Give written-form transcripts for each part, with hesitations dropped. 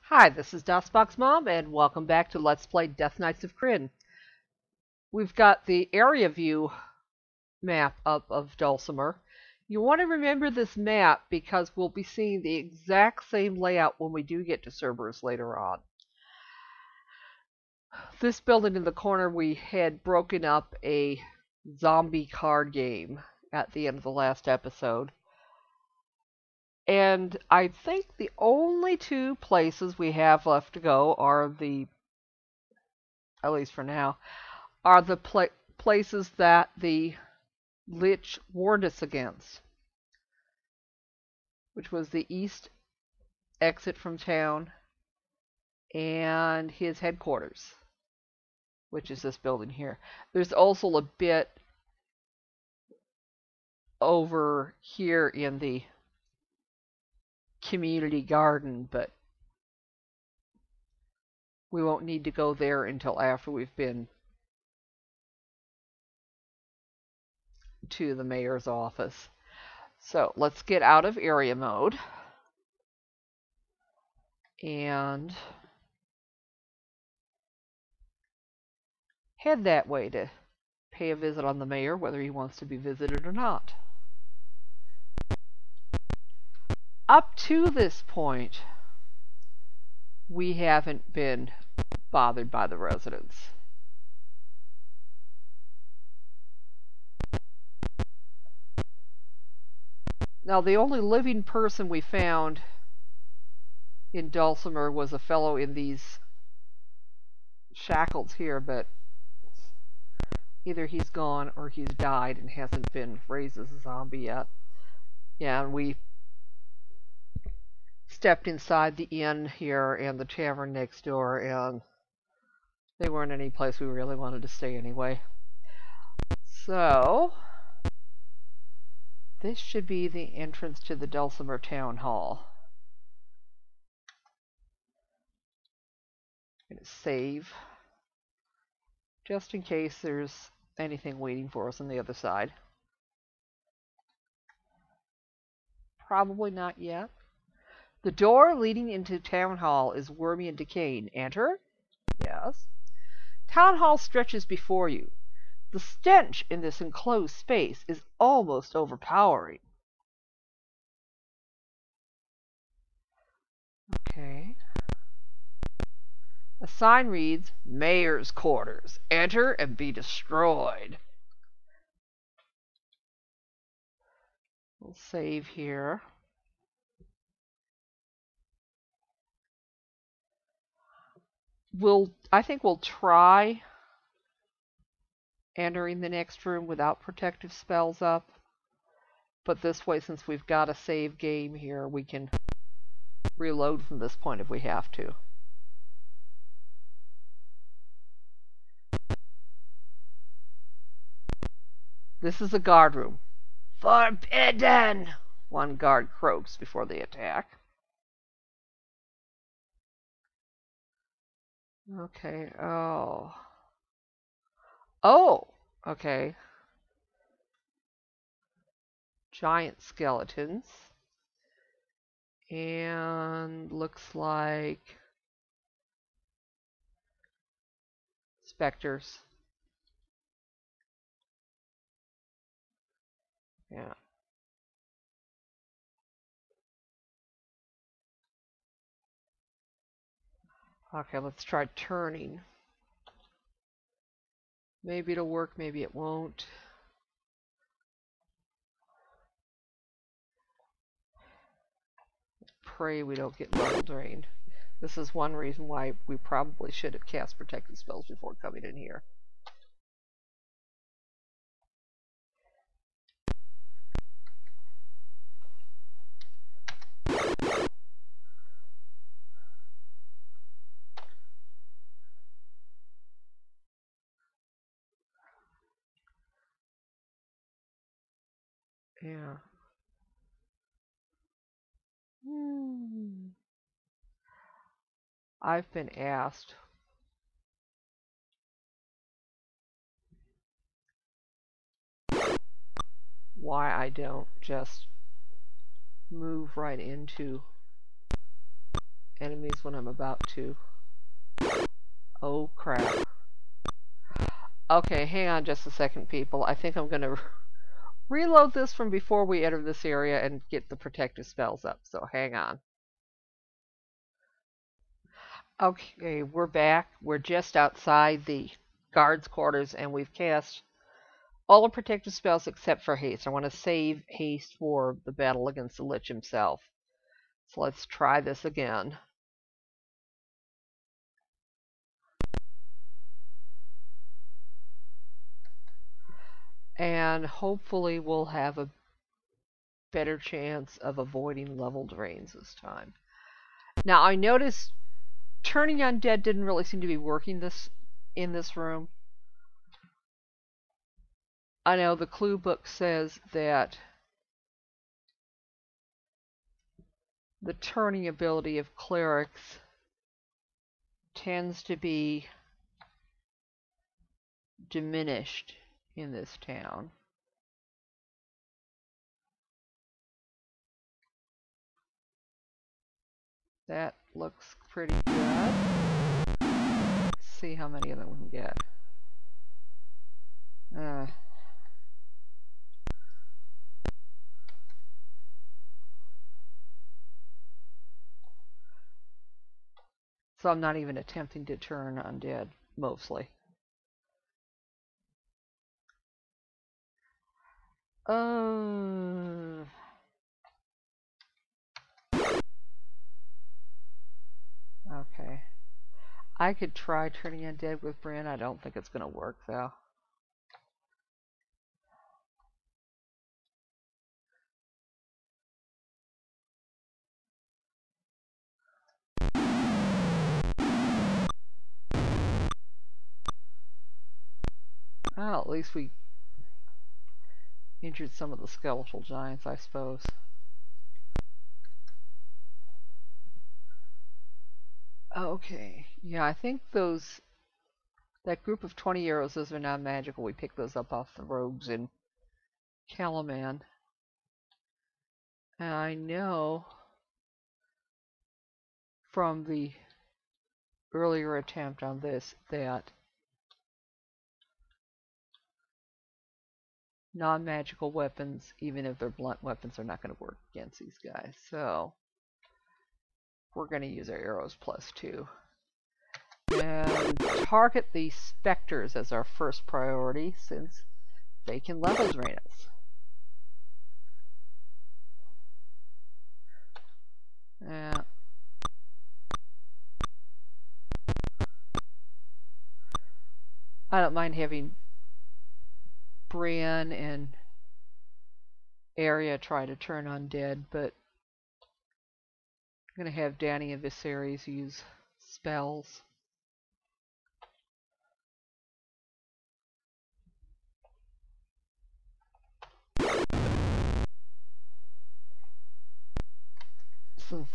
Hi, this is DOSBox Mom, and welcome back to Let's Play Death Knights of Krynn. We've got the area view map up of Dulcimer. You want to remember this map because we'll be seeing the exact same layout when we do get to Cerberus later on. This building in the corner, we had broken up a zombie card game at the end of the last episode. And I think the only two places we have left to go are at least for now, are the places that the Lich warned us against, which was the east exit from town and his headquarters, which is this building here. There's also a bit over here in the community garden, but we won't need to go there until after we've been to the mayor's office. So let's get out of area mode and head that way to pay a visit on the mayor, whether he wants to be visited or not. Up to this point, we haven't been bothered by the residents. Now, the only living person we found in Dulcimer was a fellow in these shackles here, but either he's gone or he's died and hasn't been raised as a zombie yet. Yeah, and we stepped inside the inn here and the tavern next door, and they weren't any place we really wanted to stay anyway. So this should be the entrance to the Dulcimer Town Hall. I'm going to save just in case there's anything waiting for us on the other side. Probably not yet. The door leading into Town Hall is wormy and decaying. Enter? Yes. Town Hall stretches before you. The stench in this enclosed space is almost overpowering. Okay. A sign reads, Mayor's Quarters. Enter and be destroyed. We'll save here. I think we'll try entering the next room without protective spells up. But this way, since we've got a save game here, we can reload from this point if we have to. This is a guard room. Forbidden! One guard croaks before they attack. Okay, oh, okay. Giant skeletons. And looks like specters. Yeah. Okay, let's try turning. Maybe it'll work, maybe it won't. Pray we don't get level drained. This is one reason why we probably should have cast protective spells before coming in here. Yeah. I've been asked why I don't just move right into enemies when I'm about to. Oh crap. Okay, hang on just a second, people. I think I'm gonna reload this from before we enter this area and get the protective spells up, so hang on. Okay, we're back. We're just outside the guards' quarters, and we've cast all the protective spells except for haste. I want to save haste for the battle against the Lich himself. So let's try this again. And hopefully we'll have a better chance of avoiding leveled drains this time. Now I noticed turning undead didn't really seem to be working in this room. I know the clue book says that the turning ability of clerics tends to be diminished in this town. That looks pretty good. Let's see how many of them we can get. So I'm not even attempting to turn undead, mostly. Okay. I could try turning undead with Brynn. I don't think it's going to work, though. Well, at least we injured some of the skeletal giants, I suppose. Okay. Yeah, I think that group of 20 arrows, those are not magical. We picked those up off the rogues in Calaman. And I know from the earlier attempt on this that non-magical weapons, even if they're blunt weapons, are not going to work against these guys. So we're going to use our arrows +2. And target the specters as our first priority, since they can level drain us. Yeah. I don't mind having Brynn and Arya try to turn undead, but I'm going to have Danny and Viserys use spells. Since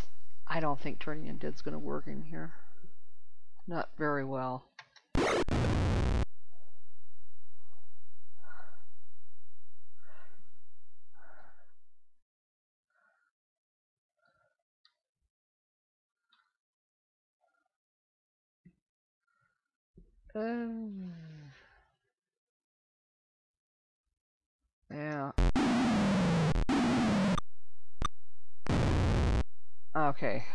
I don't think turning undead's going to work in here. Not very well. Yeah. Okay.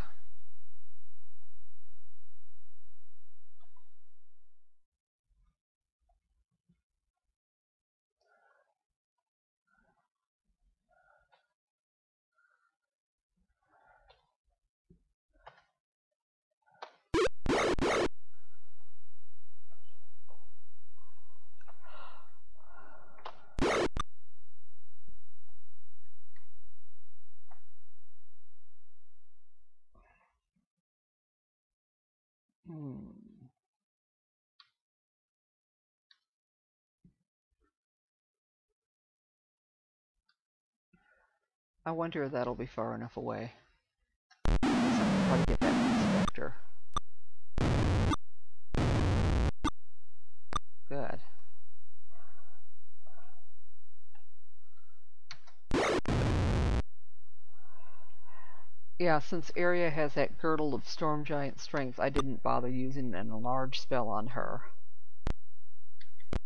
I wonder if that'll be far enough away. I guess I can try to get that one spectre. Good. Yeah, since Area has that girdle of storm giant strength, I didn't bother using an enlarge spell on her.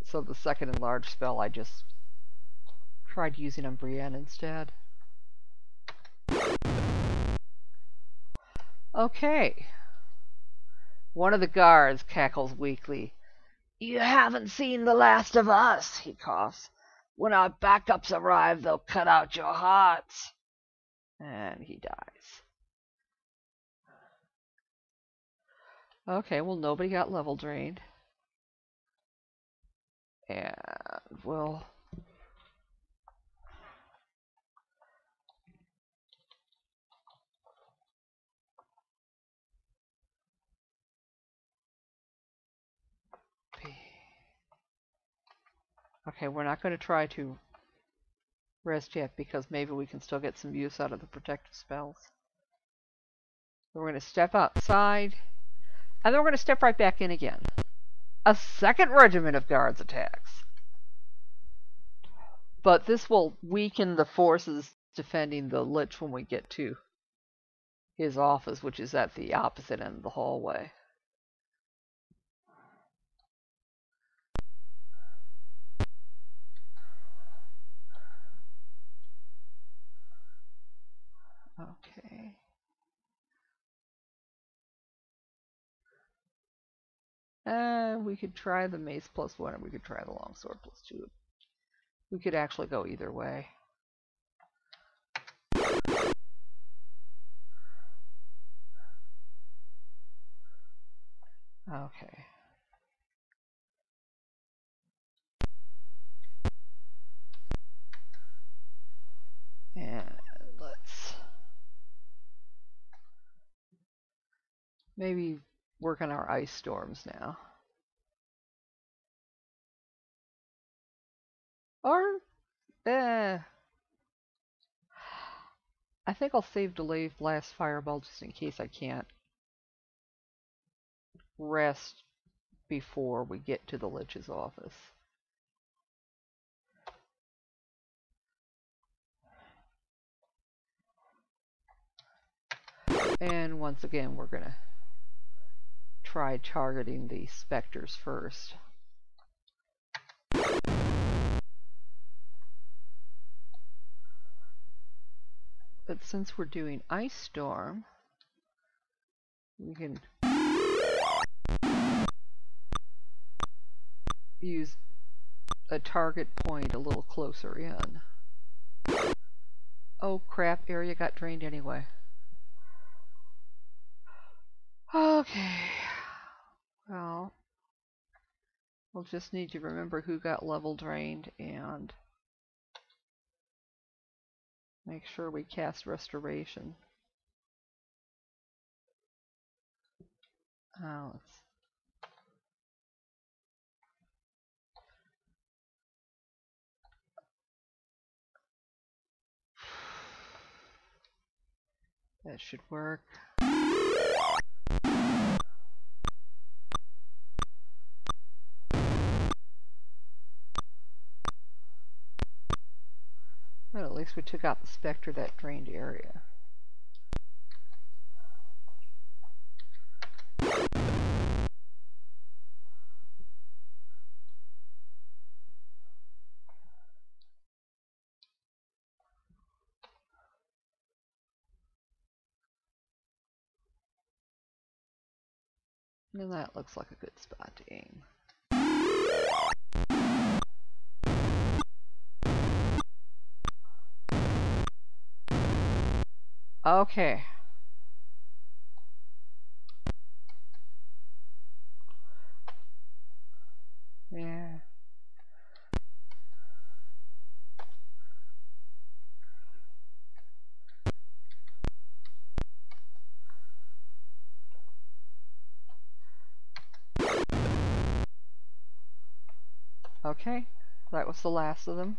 So the second enlarge spell I just tried using on Brienne instead. Okay. One of the guards cackles weakly. "You haven't seen the last of us," he coughs. "When our backups arrive, they'll cut out your hearts." And he dies. Okay, well, nobody got level drained. And we'll... Okay, we're not going to try to rest yet because maybe we can still get some use out of the protective spells. We're going to step outside, and then we're going to step right back in again. A second regiment of guards attacks. But this will weaken the forces defending the Lich when we get to his office, which is at the opposite end of the hallway. Okay. We could try the mace +1, or we could try the longsword +2. We could actually go either way. Okay. And let's maybe work on our ice storms now. Or, I think I'll save delay blast fireball just in case I can't rest before we get to the Lich's office. And once again, we're going to try targeting the specters first. But since we're doing Ice Storm, we can use a target point a little closer in. Oh crap, Area got drained anyway. Okay. Well, we'll just need to remember who got level drained and make sure we cast Restoration. Oh, that should work. Well, at least we took out the spectre that drained Area. And that looks like a good spot to aim. Okay. Yeah. Okay, that was the last of them.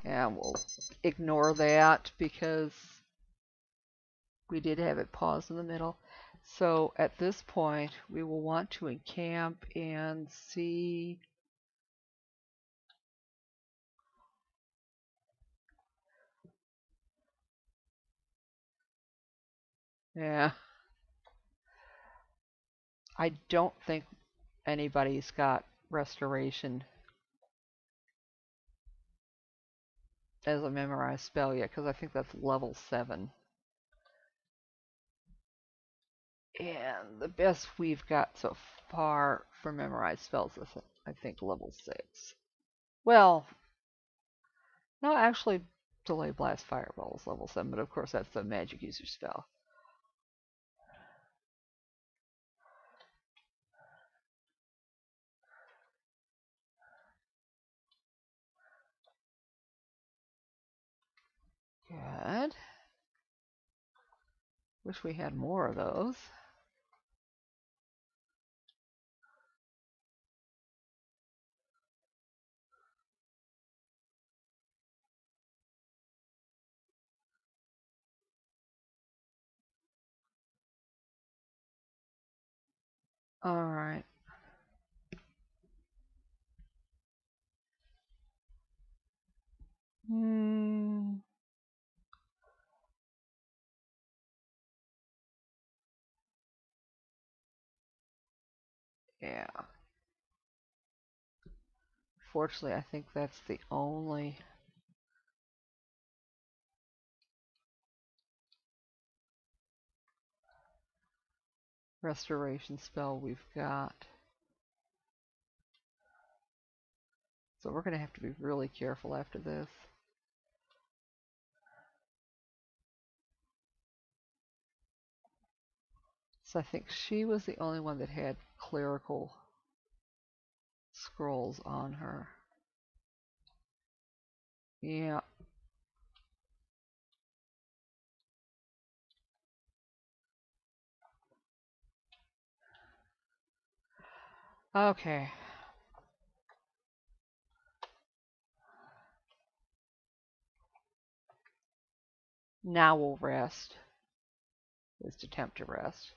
And we'll ignore that because we did have it paused in the middle. So at this point, we will want to encamp and see Yeah. I don't think anybody's got restoration as a memorized spell yet, because I think that's level 7. And the best we've got so far for memorized spells is, I think, level 6. Well, no, actually, Delay Blast Fireball is level 7, but of course that's the magic user spell. Good. Wish we had more of those. Alright. Yeah. Fortunately, I think that's the only restoration spell we've got. So we're going to have to be really careful after this. So I think she was the only one that had clerical scrolls on her. Yeah. Okay. Now we'll rest. Just attempt to rest.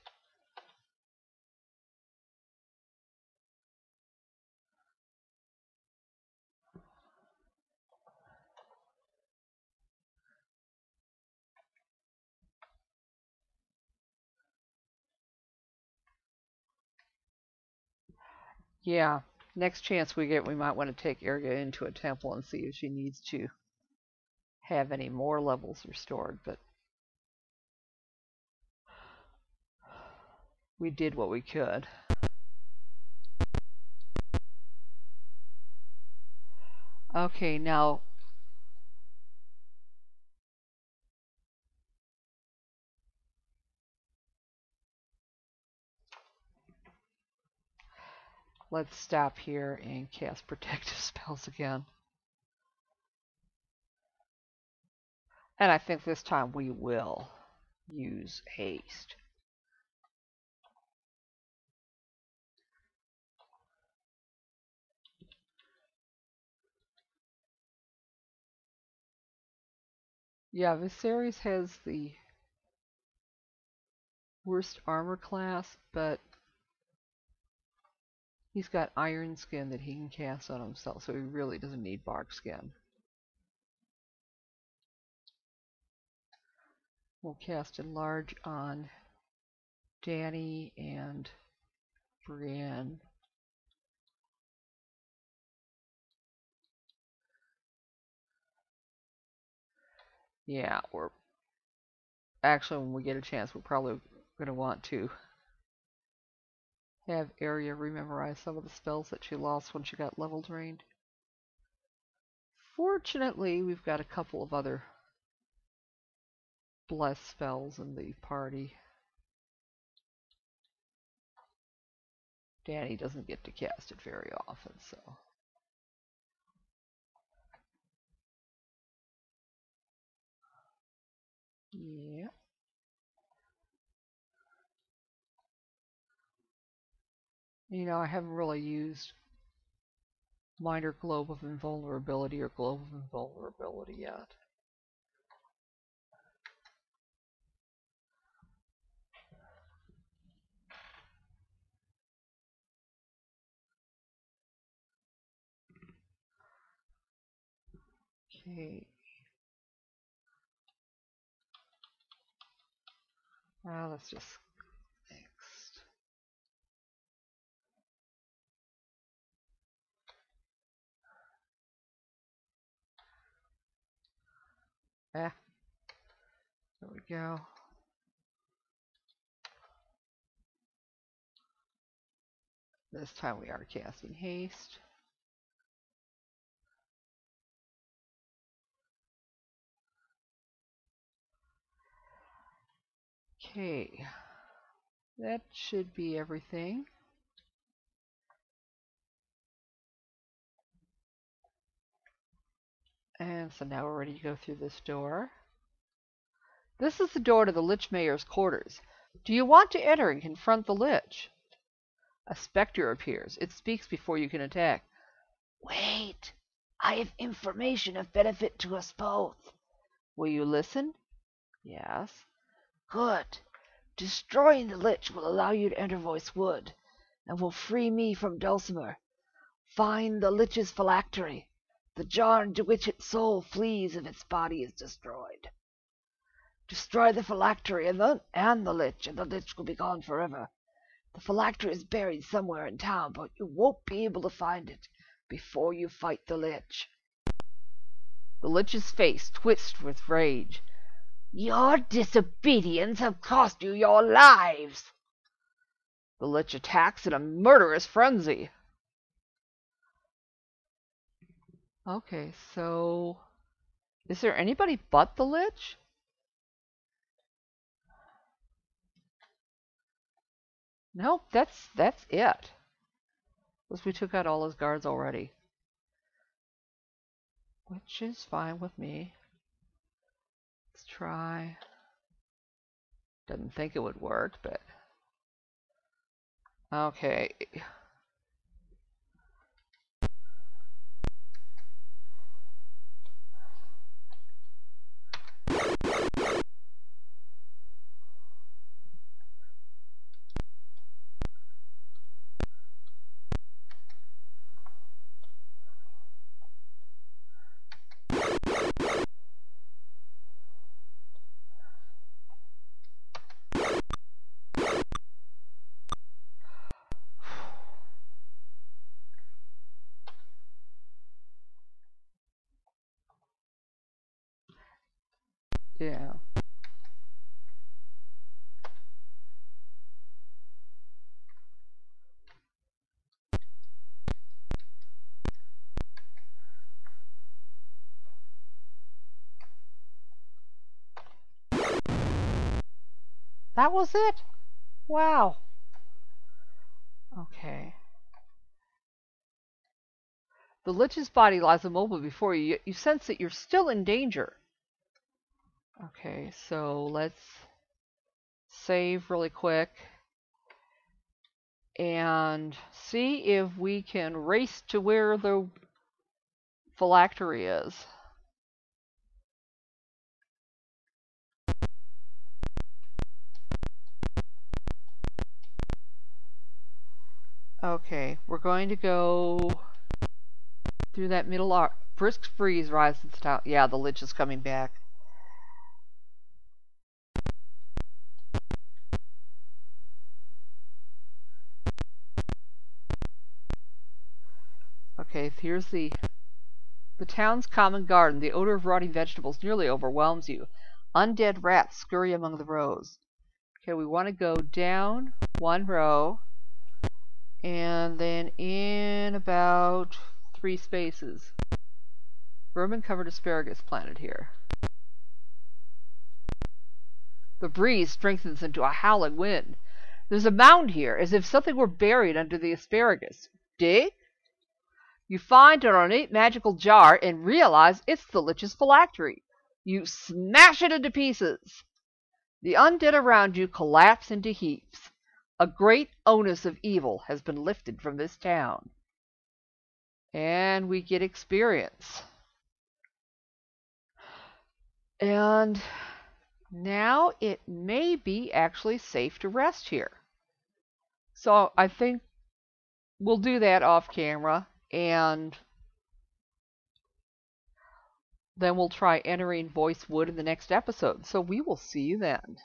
Yeah. Next chance we get, we might want to take Arya into a temple and see if she needs to have any more levels restored, but we did what we could. Okay, now let's stop here and cast protective spells again. And I think this time we will use haste. Yeah, Viserys has the worst armor class, but he's got iron skin that he can cast on himself, so he really doesn't need bark skin. We'll cast Enlarge on Danny and Brienne. Yeah, we're actually, when we get a chance, we're probably going to want to have Arya rememorize some of the spells that she lost when she got level drained. Fortunately, we've got a couple of other bless spells in the party. Danny doesn't get to cast it very often, so. Yeah. You know, I haven't really used Minor Globe of Invulnerability or Globe of Invulnerability yet. Okay. Let's just next. There we go. This time we are casting haste. Okay, that should be everything. And so now we're ready to go through this door. This is the door to the Lich Mayor's quarters. Do you want to enter and confront the Lich? A spectre appears. It speaks before you can attack. Wait! I have information of benefit to us both. Will you listen? Yes. Good. Destroying the Lich will allow you to enter Voice Wood, and will free me from Dulcimer. Find the Lich's phylactery, the jar into which its soul flees if its body is destroyed. Destroy the phylactery and the Lich will be gone forever. The phylactery is buried somewhere in town, but you won't be able to find it before you fight the Lich. The Lich's face twitched with rage. Your disobedience have cost you your lives. The Lich attacks in a murderous frenzy. Okay, so is there anybody but the Lich? Nope, that's it. Because we took out all his guards already. Which is fine with me. Let's try. Didn't think it would work, but okay. Yeah. That was it? Wow. Okay. The Lich's body lies immobile before you. You sense that you're still in danger. Okay, so let's save really quick and see if we can race to where the phylactery is. Okay, we're going to go through that middle arc. Brisk breeze rises to town. Yeah, the Lich is coming back. Okay, here's the town's common garden. The odor of rotting vegetables nearly overwhelms you. Undead rats scurry among the rows. Okay, we want to go down one row and then in about 3 spaces. Vermin-covered asparagus planted here. The breeze strengthens into a howling wind. There's a mound here, as if something were buried under the asparagus. Dig? You find an ornate magical jar and realize it's the Lich's phylactery. You smash it into pieces. The undead around you collapse into heaps. A great onus of evil has been lifted from this town. And we get experience. And now it may be actually safe to rest here. So I think we'll do that off camera, and then we'll try entering Voice Wood in the next episode. So we will see you then.